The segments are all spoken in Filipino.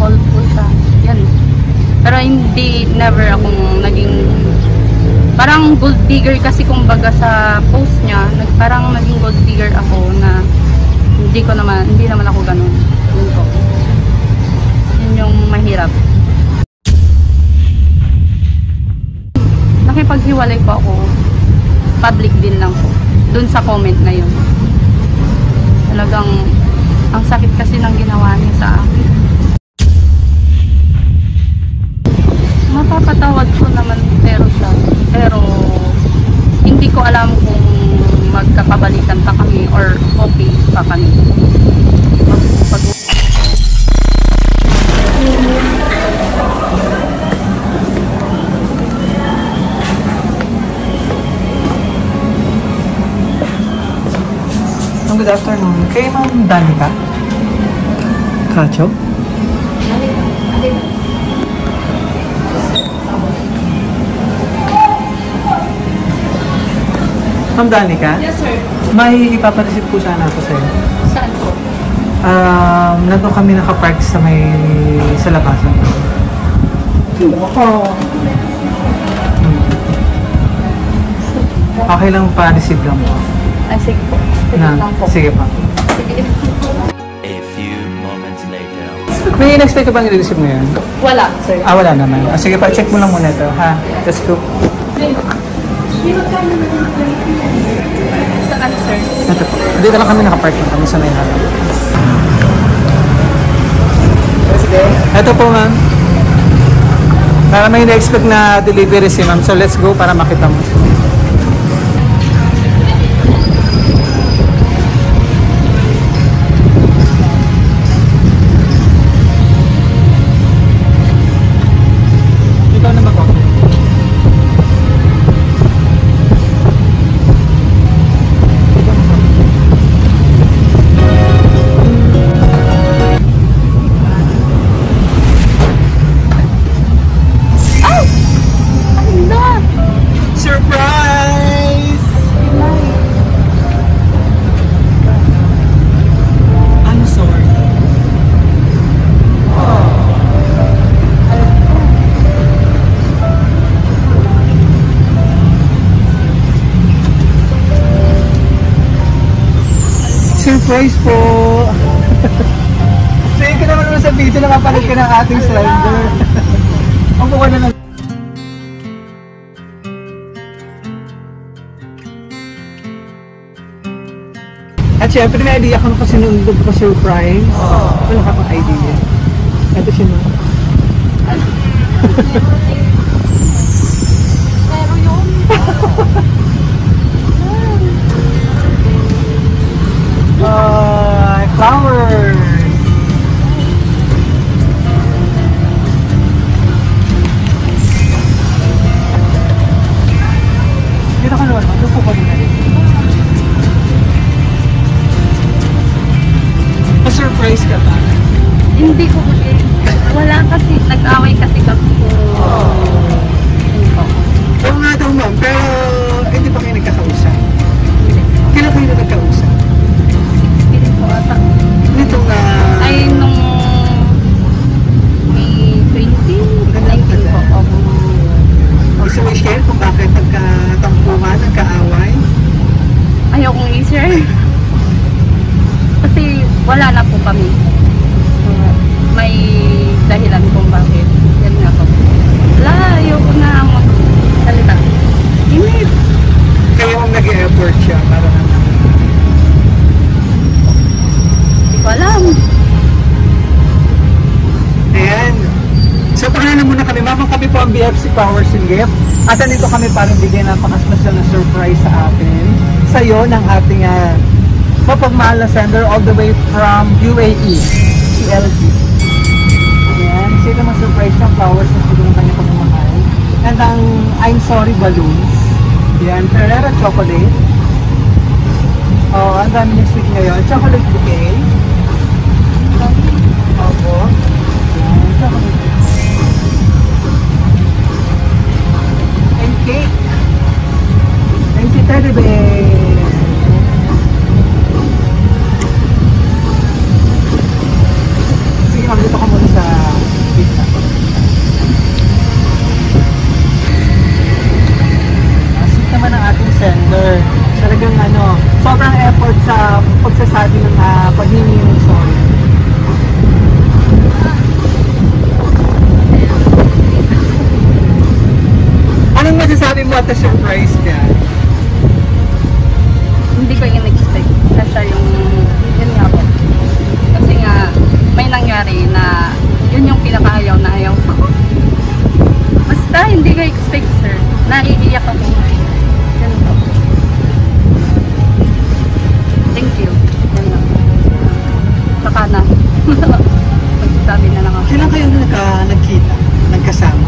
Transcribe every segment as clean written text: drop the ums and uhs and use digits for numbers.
call po siya. Yan. Pero hindi, never akong naging, parang gold digger kasi kumbaga sa post niya, parang naging gold digger ako na hindi naman ako ganun. Yun po. Yun yung mahirap. Nakipaghiwalay po ako, public din lang po. Dun sa comment na yun. Talagang, ang sakit kasi ng ginawa niya sa akin. Mapapatawad ko naman pero hindi ko alam kung magkapabalikan pa kami or okay pa kami. Good afternoon. Kay Ma'am Danica Cacho? Ma'am Danica? Yes, sir. May ipapareceive po sana ako sa'yo. Saan po? Nandun kami nakapark sa labasan. Okay lang pa-receive lang mo. Ay, sige po. Sige pa. Sige. A few moments later. May in-expect ka bang i-receive mo yun? Wala, sir. Wala naman. Sige pa, check mo lang muna ito, ha? Let's go. Saan, sir? Ito po. Dito lang kami nakapark lang kami sa may harap. Ito po, ma'am. Para may in-expect na delivery si ma'am. So, let's go para makita mo. Surprise po! So yun ka naman sa video, nakapalit ka ng ating slender. Ang buka na lang. At syempre may idea ka nung kasi nung surprise. Wala ka pang idea. Ito siya no. Pero yun. Flowers! Dito ka naman, doon po pa din na rin. Ma-surprise ka ba? Hindi ko wala kasi, nag-away kasi kami po. Oo nga daw ma'am, pero hindi pa kayo nagkakausap. Kailan kayo na nagkausap? 16 po ata. Nito nga... Ay, nung May 20, 19 po ako. Gusto mo i-share kung bakit nagkatampuhan, nagkaaway? Ayokong i-share. Kasi wala na po kami. May dahilan kung bakit. Yan nga po. Wala, ayoko na magsalita. Hindi. Kaya kung nag-e-effort siya para naman. Hindi ko alam. Ayan. So, pangalan muna kami. Mama, kami po ang BFC Powers and Gift. At nandito kami para bigyan ng napaka-special na surprise sa atin. Sa iyo ng ating mapagmahal na sender all the way from UAE, CLG. Ayan. Sino naman surprise ng flowers na sila ng kanyang pagmamahal. And ang I'm Sorry balloons. Ayan. Ferrero chocolate. Oh, ang dami ng sweet ngayon. Chocolate bouquet. Opo. Ayan. Chocolate bouquet. And cake. And si Teddy Bear. Sige ma'am, dito ka muna sa paghingi ng sorry. Anong masasabi mo at na-surprise ka? Hindi ko in-expect na siya yung, yun nga po. Kasi nga, may nangyari na yun yung pinakayaw na ayaw ko. Basta hindi ko expect, sir. Naiiyak ako. Yun po. Thank you. Yan lang. Saka na. Magsasabi na lang ako. Kailan kayo nagkita? Nagkasama?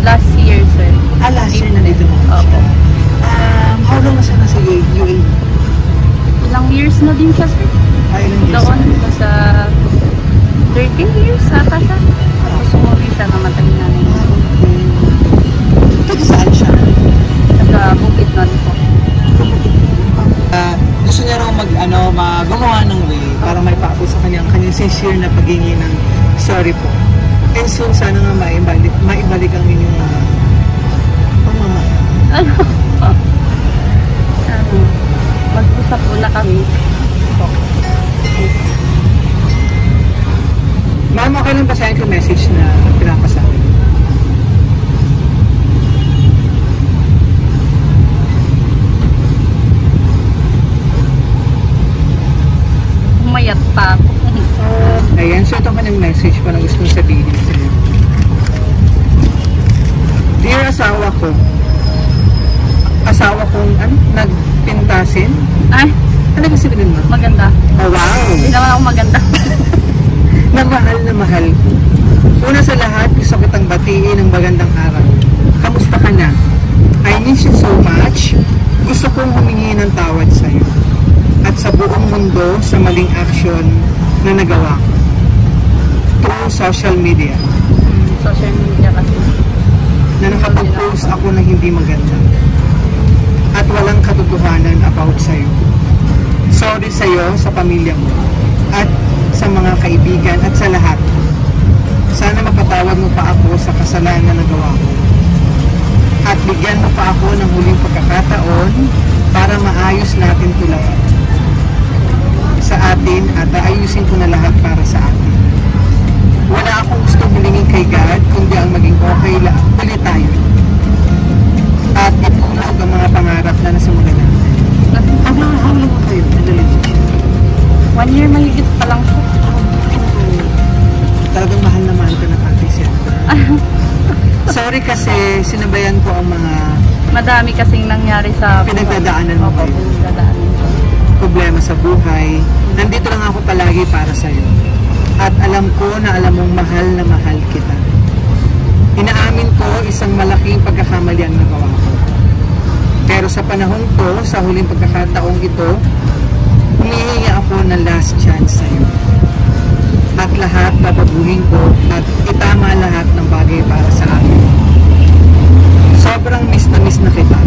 Last year, sir. Last year na dito na siya. Opo. How long na siya nasa UAE? Ilang years na din siya, sir. Ilang years Doon, na? sa 13 years ata siya. Tapos umuwi siya, namatay na niya. Taga saan siya? Taga Bukit nun po. Gusto niya raw gumawa ng way para may paako sa kanyang sincere na paghingi ng sorry po. And soon, sana nga maibalik ang inyong pamamahal. Ano po? Mag-usap po na kami. Ma'am, okay lang basahin ko message na pinapasabi. Umayat pa ako. Ayan, so ito kanyang message pa na gustong sabihin sa iyo. Dear asawa kong nagpintasin? Ay, Ano ba sabihin mo? maganda. Oh, wow! Hindi naman ako maganda. Na mahal ko. Una sa lahat, gusto kitang batiin ng magandang araw. Kamusta ka na? I miss you so much. Gusto kong humingi ng tawad sa'yo. At sa buong mundo sa maling aksyon na nagawa ko. Through social media. Social media kasi. Na nakapag-post ako na hindi maganda. At walang katotohanan about sa'yo. Sorry sa'yo, sa pamilya mo. At sa mga kaibigan at sa lahat. Sana mapatawad mo pa ako sa kasalanan na nagawa ko. At bigyan mo pa ako ng huling pagkakataon para maayos natin ito lahat. Sa atin at ayusin ko na lahat para sa atin. Wala akong gustong hilingin kay God kundi ang maging okay lang ulit tayo. At itulog ang mga pangarap na nasimulan natin. How long kayo? Madali. 1 year mahigit pa lang siya. Talagang mahal na mahal ka na Ate Sandra. Sorry kasi sinabayan ko ang mga Madami kasing nangyari sa Pinagdadaanan mo Opo, kayo. pinagdadaanan ko. problema sa buhay. Nandito lang ako palagi para sa'yo. At alam ko na alam mong mahal na mahal kita. Inaamin ko isang malaking pagkakamali ang nagawa ko. Pero sa panahong to, sa huling pagkakataong ito, humihingi ako ng last chance sa'yo. At lahat babaguhin ko at itama lahat ng bagay para sa akin. Sobrang miss na kita.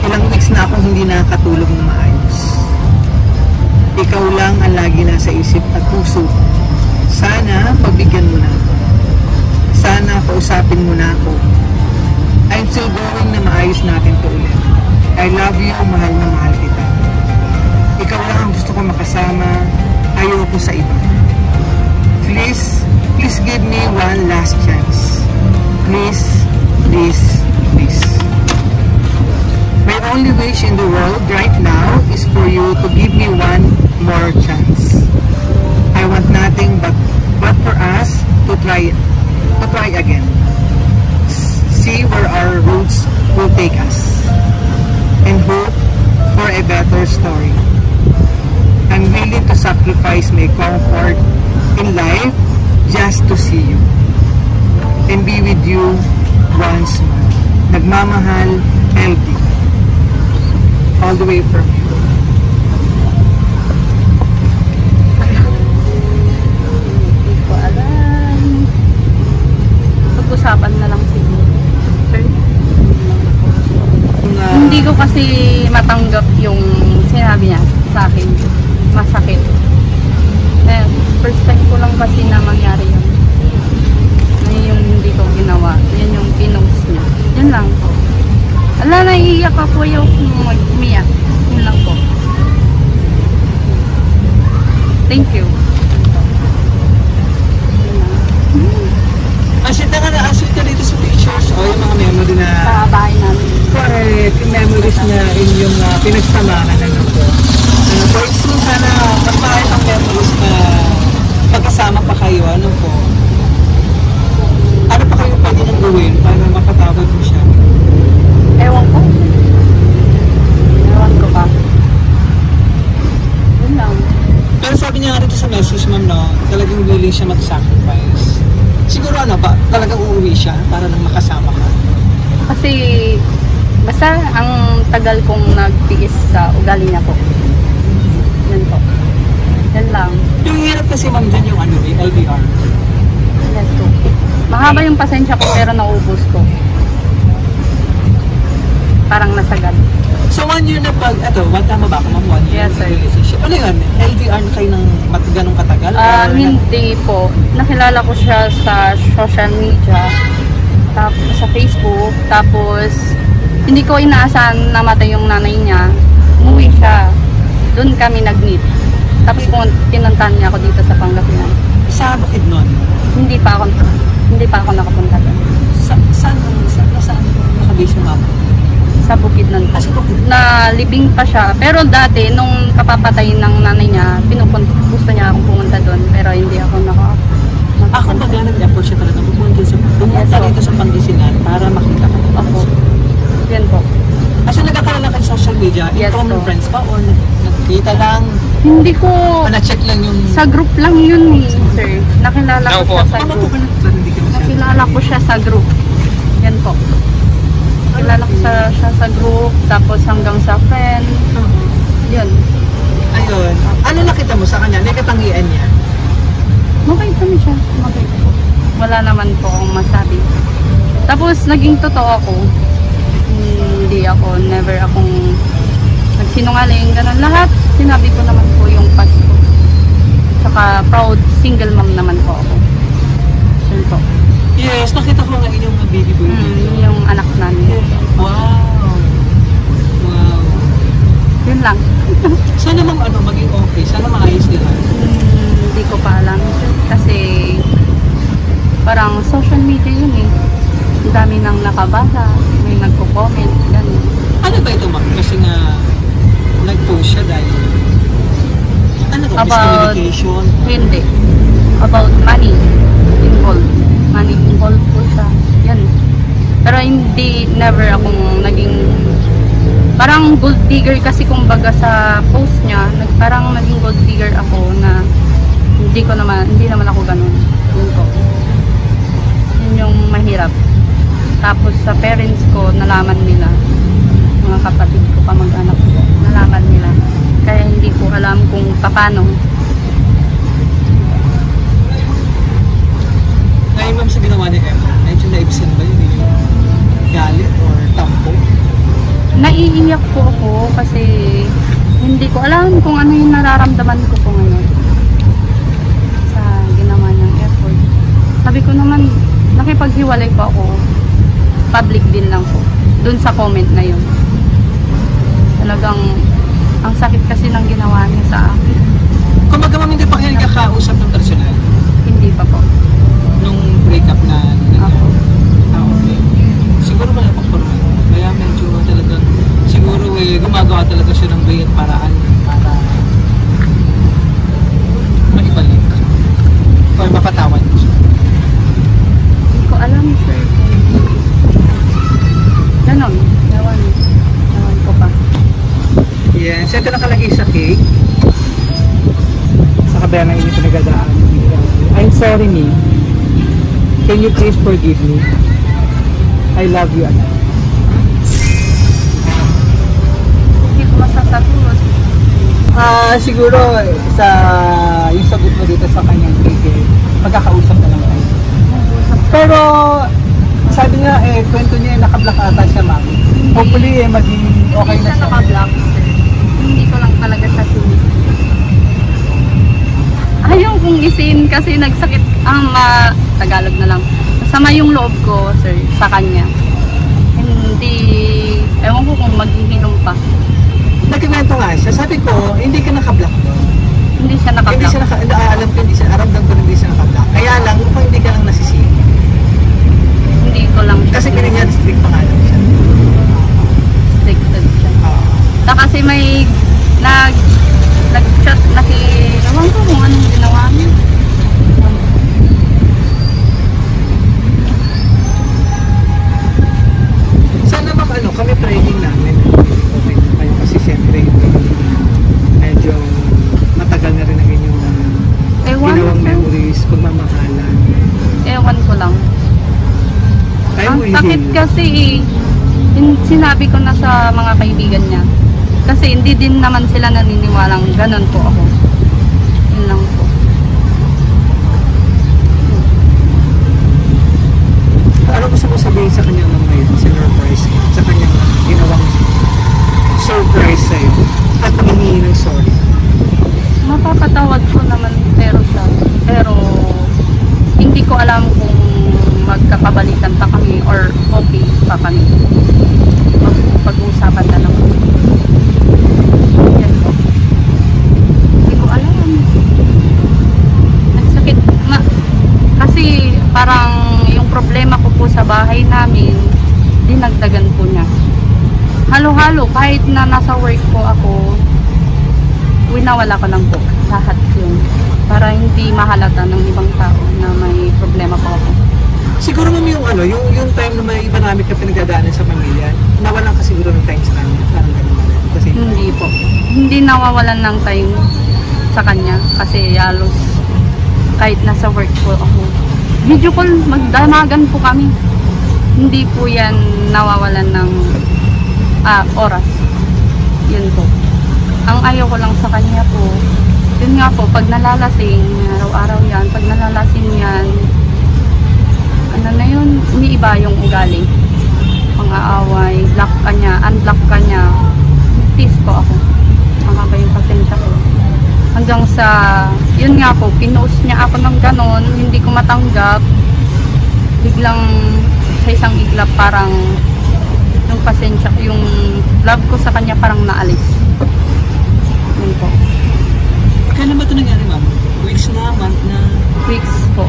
Ilang weeks na akong hindi nakakatulog ng maayos. Ikaw lang ang lagi nasa isip at puso. Sana pagbigyan mo na ako. Sana kausapin mo na ako. I'm still going na maayos natin to ulit. I love you, mahal na mahal kita. Ikaw lang ang gusto ko makasama. Ayoko sa iba. Please give me one last chance. Please. My only wish in the world right now is for you to give me one more chance. I want nothing but for us to try again. See where our roads will take us. And hope for a better story. I'm willing to sacrifice my comfort in life just to see you. And be with you once more. Nagmamahal, LD. All the way from you. Hindi ko alam. Pag-usapan na lang siguro. Sir? Hindi ko kasi matanggap yung sinabi niya sa akin. Masakit. Eh, first time ko lang kasi na mangyari yun. Yung hindi ko ginawa. Yan yung pinost niya. Yun lang po. Ala, naiiyak ako yung umiyak. Yun lang po. pinagsamahan, ano po. So, soon sana mas marami pang memories na magkasama pa kayo, ano po. Ano pa kayo pwede nang gawin para mapatawad mo siya? Ewan ko. Ewan ko pa. Yun lang. Pero sabi niya nga rito sa message, ma'am, no, talagang willing siya mag-sacrifice. Siguro ano ba, talagang uuwi siya para lang makasama ka. Kasi, basta ang tagal kong nagtiis sa ugali niya po. Yan po. Yan lang. Yung hirap kasi ma'am dyan yung ano, LDR. Yes po. Mahaba yung pasensya ko pero naubos ko. Parang nasagad. So 1 year na pag, eto, tama ba ako ma'am? 1 year Yes, sir. na relationship. Ano yun? LDR na kayo ng ganong katagal? Or- Hindi po. Nakilala ko siya sa social media. Tapos sa Facebook. Tapos, hindi ko inaasahan namatay yung nanay niya. Umuwi siya. Doon kami nag-meet. Tapos pinuntahan niya ako dito sa Pangasinan. Sa Bukidnon? Hindi pa ako nakapunta doon. Saan nakabase yung mama? Sa Bukidnon po. Sa Bukidnon? Na libing pa siya. Pero dati, nung kapapatay ng nanay niya, gusto niya akong pumunta doon. Pero hindi ako Ako baga nag-effort siya talaga pumunta Yes, dito sa Pangasinan para makita ka na. Opo. Yan po. Kasi nagkakaroon ka sa social media, Yes, common po. friends pa o nakikita lang, Hindi ko... o na-check lang yung... Sa group lang yun eh, sir. Nakilala ko siya sa Tama po group. ba na hindi ka masyado? Nakilala ko siya sa group. Yan po. Nakilala ko siya sa group, tapos hanggang sa friend. Yun. Ayun. Ano nakita mo sa kanya? Ano yung katangian niya? Mabait kami siya. Mabait po. Wala naman po akong masabi. Tapos naging totoo ako. Never akong nagsinungaling. Ganun. Lahat, sinabi ko naman po yung past ko. Tsaka proud single mom naman po ako. Yun po. Yes, nakita ko nga inyong mga baby boy dito. Yung anak namin. Wow. Wow. Yun lang. Sana ma'am maging okay. Sana maayos nila. Hindi ko pa alam. Kasi parang social media yun eh. Ang dami nang nakabasa. May nagko-comment. Ganun. Ano ba ito ma'am? Kasi nga nag-post siya dahil ano ba? About- Miscommunication? Hindi. About money involved. Money involved po siya. Yan. Pero never akong naging parang gold digger kasi kumbaga sa post niya, parang naging gold digger ako na hindi naman ako ganun. Yun po. Yun yung mahirap. Tapos sa parents ko, nalaman nila. Mga kapatid ko, kamag-anak ko, nalaman nila. Kaya hindi ko alam kung paano. Ngayon ma'am sa ginawa ni Emma, medyo naibsan ba yun yung galit or tampo? Naiiyak po ako kasi hindi ko alam kung ano yung nararamdaman ko po ngayon sa ginawa niyang effort. Sabi ko naman, nakipaghiwalay po ako, public din lang po, dun sa comment na yun. Talagang, ang sakit kasi ng ginawa niya sa akin. Kung baga ma'am, hindi pa kayo nagkakausap ng personal Hindi pa po. nung breakup na Ako. okay. Siguro wala pang formal. Kaya medyo talagang siguro gumagawa talaga siya ng way at paraan para maibalik or mapatawad mo siya. Hindi ko alam, sir. Ganon. Ewan ko pa. Yes, ito nakalagay sa cake. Sa kabila ng inyo pinagdadaan. I'm sorry, me. Can you please forgive me? I love you, anak. Hindi ko masasagot. Siguro sa yung sagot mo dito sa kanyang cake, magkakausap na lang tayo. Pero sabi nga kwento niya naka-block ata siya, ma'am. Hopefully maging okay Hindi na siya siya. naka-block, sir. Hindi ko lang talaga siya sinis. Ayaw kong isin kasi nagsakit Tagalog na lang. Masama yung loob ko, sir, sa kanya. Ewan ko kung maghihilom pa. Nagkikwento nga siya. Sabi ko, hindi ka naka-block doon. Hindi siya Hindi siya naka-block. alam ko hindi siya, aramdam ko hindi siya naka-block. Kaya lang, mukhang hindi ka lang nasisisi. Hindi ko lang siya Kasi pinag-restrict pa nga lang siya. restricted siya. Kasi Sakit kasi sinabi ko na sa mga kaibigan niya. Kasi hindi din naman sila naniniwalang ganun po ako. Yun lang po. Ano gusto mo sabihin sa kanya nung ngayon, sinurprise ka, sa kanyang ginawang surprise sa'yo at humingi ng sorry? Mapapatawad ko naman pero hindi ko alam kung magkapabalikan pa kami or okay pa kami. Pag-uusapan na lang. Yan po. Hindi ko alam. Nagsakit. Kasi parang yung problema ko po sa bahay namin, dinagdagan po niya. Halo-halo, kahit na nasa work po ako, winawala ko lang po lahat yun. Para hindi mahalata ng ibang tao na may problema po ako. Siguro ma'am yung time na may iba namin ka pinagdadaanan sa pamilya, nawalan ka siguro ng time sa kanya. Parang ganun. Kasi Hindi po. Hindi nawawalan ng time sa kanya kasi halos kahit nasa work po ako. Video call, magdamagan po kami. Hindi po yan nawawalan ng oras. Yun po. Ang ayaw ko lang sa kanya po, yun nga po, pag nalalasing, araw-araw yan, pag nalalasing yan, ano na yun, umiiba yung ugali. Mga away, block ka niya, unblock ka niya, tis po ako. Mahaba yung pasensya ko. Hanggang sa, yun nga po, pinost niya ako ng ganon, hindi ko matanggap. Biglang, sa isang iglap, parang, yung pasensya, yung love ko sa kanya parang naalis. Yun po. kailan ba ito nangyari ma'am? Weeks na, month na? Weeks po.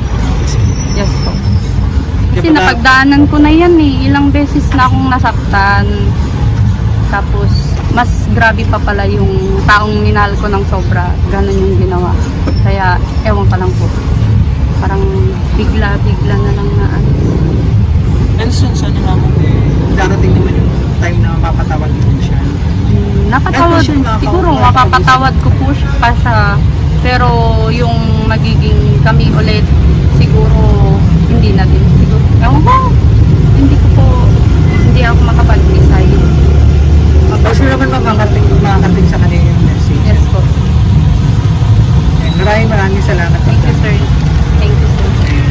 Yes po. Kasi Kaya pala- napagdaanan ko na yan eh. Ilang beses na akong nasaktan. Tapos, mas grabe pa pala yung taong minahal ko ng sobra. Ganon yung ginawa. Kaya, ewan ka lang po. Parang bigla-bigla na lang na alis. And soon, sana ma'am, darating naman yung time na mapapatawad mo siya. Napatawad, Eh, for sure, siguro mapapatawad ko po pa siya. Pero yung magiging kami ulit, siguro hindi na din. Siguro, ewan ko, hindi ako makapag-decide. For sure naman ma'am, makakating sa kanila yung message. Yes po. And maraming salamat. Thank you, sir. Thank you, sir.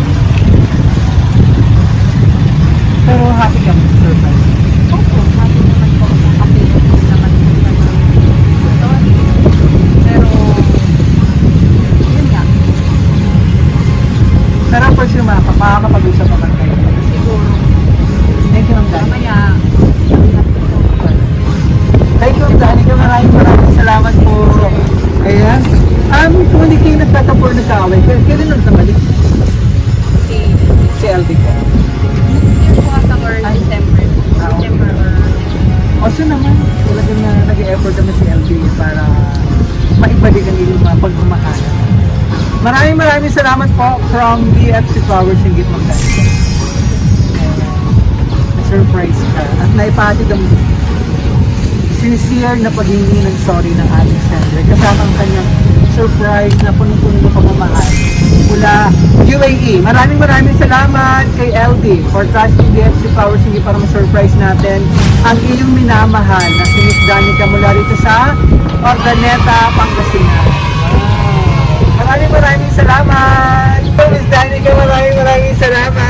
Pero happy ka surprise. Opo, happy naman po ako kasi naman pero yun nga, Pero for sure makakapag-usap naman kayo. siguro Thank you ma'am Danica. mamaya Thank you ma'am Danica. Maraming salamat po. Ayan. Kung hindi kayo nagtatapor nagkaaway, kailan lang nabalik? Si LD ko. next year po ata or December or Also naman, talagang nag-e-effort naman si LD para maibalik ang inyong mga pagmamahal. Maraming salamat po from BFC Flowers Singgit Magdalena. Na-surprise ka at naipahatid ang sincere na paghingi ng sorry ng ating sender kasama ang kanyang surprise na punong-puno ng pagmamahal mula UAE. Maraming salamat kay LD for trusting BFC Flowers Singgit para ma-surprise natin ang iyong minamahal na si Miss Danica mula rito sa Ordaneta, Pangasinan. Maraming salamat. Miss Danica, maraming salamat.